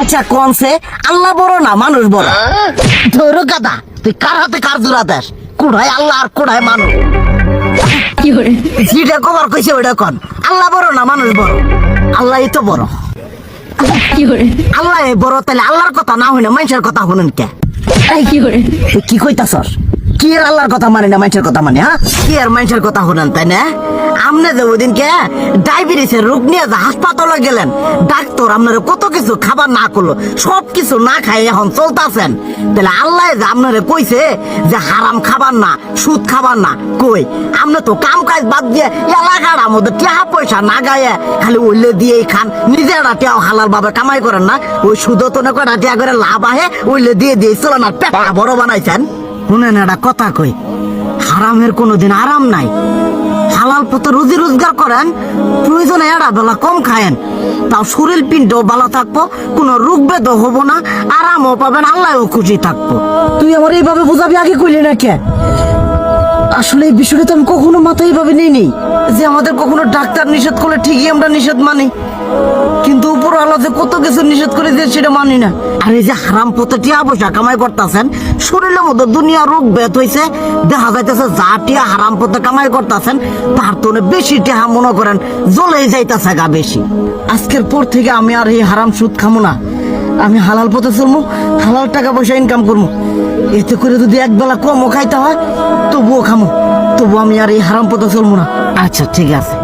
আচ্ছা কোনছে আল্লাহ বড় না মানুষ বড়? ধরো গাদা, তুই কার হাতে কার জোড়া দেশ? কোড়ায় আল্লাহ আর কোড়ায় মানুষ। যেটা কবার কইছে ওইটা কন। আল্লাহ বড় না মানুষ বড়? আল্লাহ তো বড়। আল্লাহ বড়, তাহলে আল্লাহর কথা না হই না মানুষের কথা শুনেন কে? তুই কি কইতাছস? কি আর আল্লাহর কথা মানে না মানুষের কথা মানে? হ্যাঁ, কি আর মানুষের কথা শুনেন তাই না? আমনে যে ওই দিনকে ডায়াবেটিসের রোগ নিয়ে যে হাসপাতালে গেলেন, ডাক্তার আপনারা কত কিছু খাবার না করলো, সব কিছু না খাই এখন চলতেছেন। তাহলে আল্লাহ যে আপনারা কইছে যে হারাম খাবার না, সুদ খাবার না, কই আপনি তো কাম কাজ বাদ দিয়ে এলাকার আমাদের টাকা পয়সা না গায়ে খালি ওইলে দিয়েই খান, নিজেরা টেও হালাল ভাবে কামাই করেন না, ওই সুদ তো না কটা টিয়া করে লাভ আহে ওইলে দিয়ে দিয়ে চলেন আর পেট বড় বানাইছেন। শুনেন একটা কথা কই, হারামের কোনোদিন আরাম নাই। হালাল পথে রুজি রোজগার করেন, প্রয়োজনে এড়া বেলা কম খায়েন, তাও শরীর পিণ্ডও ভালো থাকবো, কোনো রোগ বেদও হবো না, আরামও পাবেন, আল্লাহও খুশি থাকবো। তুই আমার এইভাবে বুঝাবি আগে কইলি না কে? আসলে এই বিষয়টা তো আমি কখনো মাথায় এইভাবে নিইনি যে আমাদের কখনো ডাক্তার নিষেধ করলে ঠিকই আমরা নিষেধ মানি, কিন্তু উপর আল্লাহ যে কত কিছু নিষেধ করে দিয়ে সেটা মানি না। আর এই যে হারাম পথে টিয়া পয়সা কামাই করতেছেন, শরীরের মধ্যে দুনিয়া রোগ ব্যাধ হয়েছে, দেখা যাইতেছে যা টিয়া হারাম পথে কামাই করতেছেন তার তো বেশি টিয়া মনে করেন জ্বলেই যাইতেছে গা বেশি। আজকের পর থেকে আমি আর এই হারাম সুদ খামো না, আমি হালাল পথে চলবো, হালাল টাকা পয়সা ইনকাম করবো। এতে করে যদি একবেলা কমও খাইতে হয় তবুও খামো, তবু আমি আর এই হারাম পথে চলবো না। আচ্ছা ঠিক আছে।